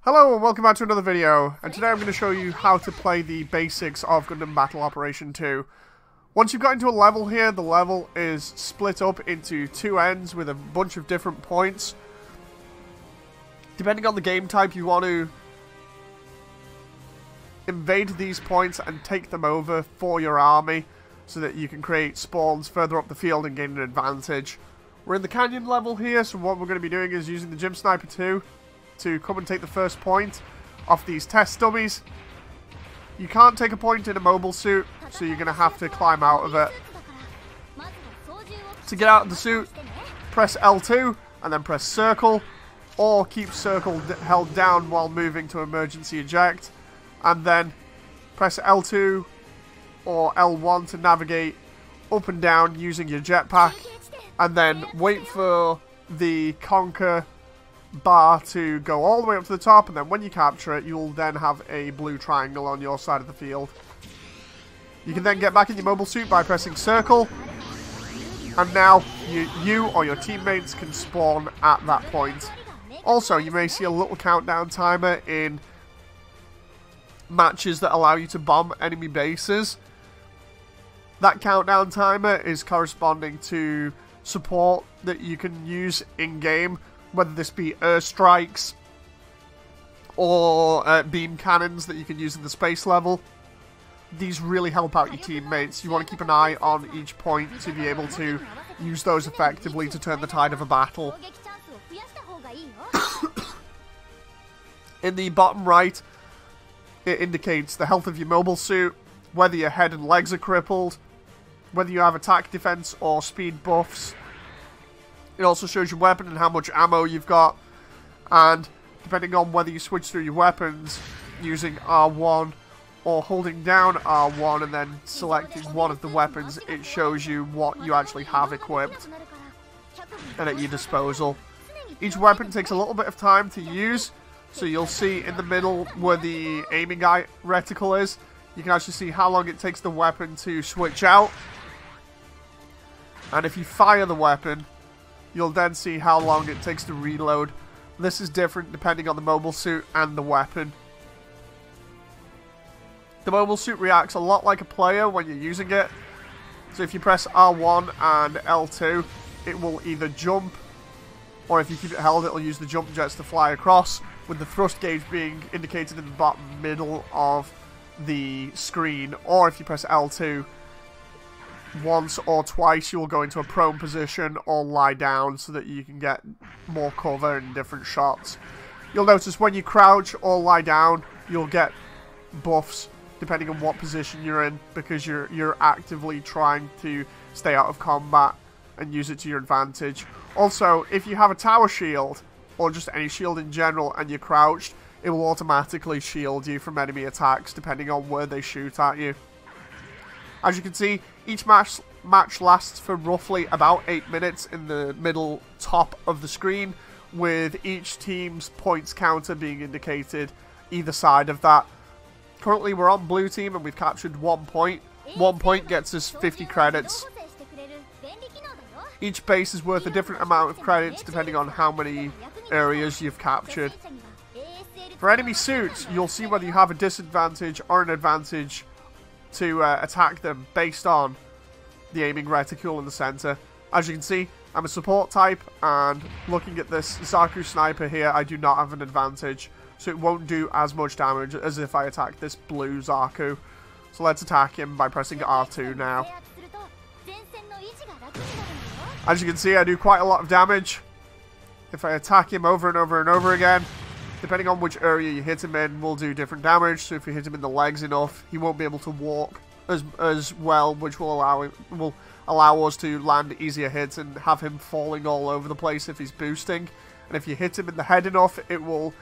Hello and welcome back to another video, and today I'm going to show you how to play the basics of Gundam Battle Operation 2. Once you've got into a level here, the level is split up into two ends with a bunch of different points. Depending on the game type, you want to invade these points and take them over for your army so that you can create spawns further up the field and gain an advantage. We're in the canyon level here, so what we're going to be doing is using the Gym Sniper 2 to come and take the first point off these test dummies. You can't take a point in a mobile suit, so you're going to have to climb out of it. To get out of the suit, press L2 and then press circle, or keep circle held down while moving to emergency eject, and then press L2 or L1 to navigate up and down using your jetpack, and then wait for the conquer bar to go all the way up to the top, and then when you capture it, you'll then have a blue triangle on your side of the field. You can then get back in your mobile suit by pressing circle, and now you or your teammates can spawn at that point. Also, you may see a little countdown timer in matches that allow you to bomb enemy bases. That countdown timer is corresponding to support that you can use in-game, whether this be airstrikes or beam cannons that you can use in the space level. These really help out your teammates. You want to keep an eye on each point to be able to use those effectively to turn the tide of a battle. In the bottom right, it indicates the health of your mobile suit, whether your head and legs are crippled, whether you have attack, defense, or speed buffs. It also shows your weapon and how much ammo you've got, and depending on whether you switch through your weapons using R1 or holding down R1 and then selecting one of the weapons, it shows you what you actually have equipped and at your disposal. Each weapon takes a little bit of time to use, so you'll see in the middle where the aiming reticle is, you can actually see how long it takes the weapon to switch out, and if you fire the weapon, you'll then see how long it takes to reload. This is different depending on the mobile suit and the weapon. The mobile suit reacts a lot like a player when you're using it. So if you press R1 and L2, it will either jump, or if you keep it held, it'll use the jump jets to fly across, with the thrust gauge being indicated in the bottom middle of the screen. Or if you press L2, once or twice you will go into a prone position or lie down so that you can get more cover in different shots. You'll notice when you crouch or lie down, you'll get buffs depending on what position you're in, because you're actively trying to stay out of combat and use it to your advantage. Also, if you have a tower shield or just any shield in general and you're crouched, it will automatically shield you from enemy attacks depending on where they shoot at you. As you can see, each match lasts for roughly about 8 minutes in the middle top of the screen, with each team's points counter being indicated either side of that. Currently we're on blue team and we've captured 1 point. 1 point gets us 50 credits. Each base is worth a different amount of credits depending on how many areas you've captured. For enemy suits, you'll see whether you have a disadvantage or an advantage to attack them based on the aiming reticule in the center. As you can see, I'm a support type, and looking at this Zaku sniper here, I do not have an advantage, so it won't do as much damage as if I attack this blue Zaku. So let's attack him by pressing R2 now. As you can see, I do quite a lot of damage. If I attack him over and over and over again, depending on which area you hit him in, will do different damage. So if you hit him in the legs enough, he won't be able to walk as well, which will allow us to land easier hits and have him falling all over the place if he's boosting. And if you hit him in the head enough, it will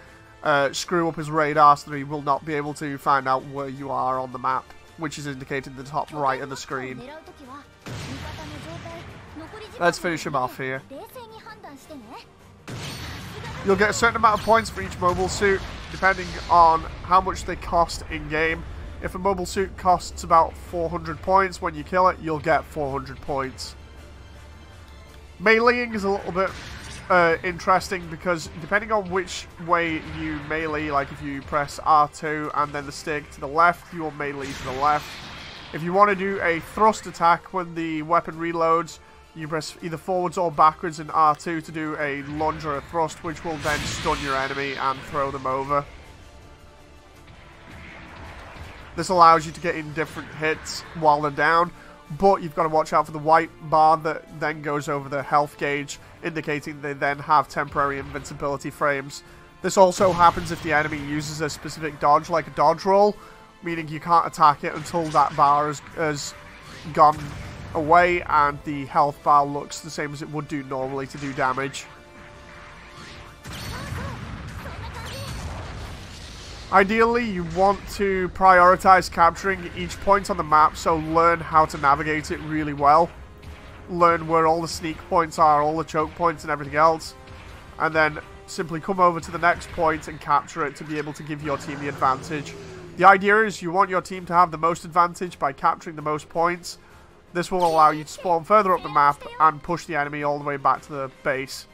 screw up his radar so that he will not be able to find out where you are on the map, which is indicated in the top right of the screen. Let's finish him off here. You'll get a certain amount of points for each mobile suit, depending on how much they cost in-game. If a mobile suit costs about 400 points, when you kill it, you'll get 400 points. Meleeing is a little bit interesting because depending on which way you melee, like if you press R2 and then the stick to the left, you will melee to the left. If you want to do a thrust attack when the weapon reloads, you press either forwards or backwards in R2 to do a lunge or a thrust, which will then stun your enemy and throw them over. This allows you to get in different hits while they're down, but you've got to watch out for the white bar that then goes over the health gauge, indicating they then have temporary invincibility frames. This also happens if the enemy uses a specific dodge, like a dodge roll, meaning you can't attack it until that bar has gone away and the health bar looks the same as it would do normally to do damage. Ideally, you want to prioritize capturing each point on the map, so learn how to navigate it really well. Learn where all the sneak points are, all the choke points and everything else, and then simply come over to the next point and capture it to be able to give your team the advantage. The idea is you want your team to have the most advantage by capturing the most points. This will allow you to spawn further up the map and push the enemy all the way back to the base.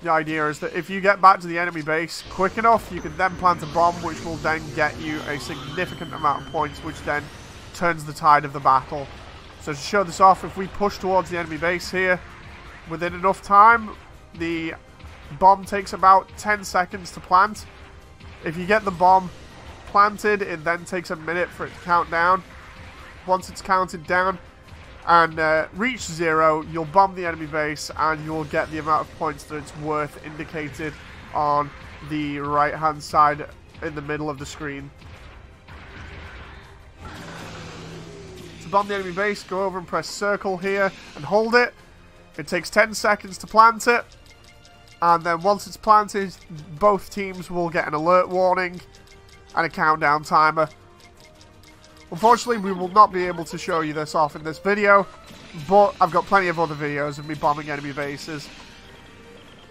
The idea is that if you get back to the enemy base quick enough, you can then plant a bomb, which will then get you a significant amount of points, which then turns the tide of the battle. So to show this off, if we push towards the enemy base here, within enough time, the bomb takes about 10 seconds to plant. If you get the bomb planted, it then takes a minute for it to count down. Once it's counted down and reach 0, you'll bomb the enemy base and you'll get the amount of points that it's worth, indicated on the right hand side in the middle of the screen. To bomb the enemy base, go over and press circle here and hold it. It takes 10 seconds to plant it, and then once it's planted, both teams will get an alert warning and a countdown timer. Unfortunately, we will not be able to show you this off in this video, but I've got plenty of other videos of me bombing enemy bases.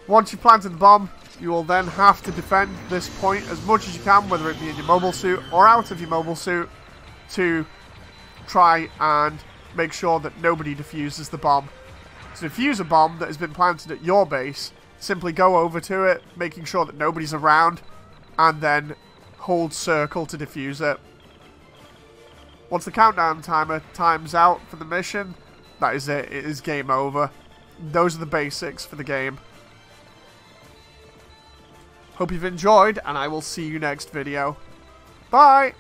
Once you've planted the bomb, you will then have to defend this point as much as you can, whether it be in your mobile suit or out of your mobile suit, to try and make sure that nobody defuses the bomb. To defuse a bomb that has been planted at your base, simply go over to it, making sure that nobody's around, and then hold circle to defuse it. Once the countdown timer times out for the mission, that is it. It is game over. Those are the basics for the game. Hope you've enjoyed, and I will see you next video. Bye!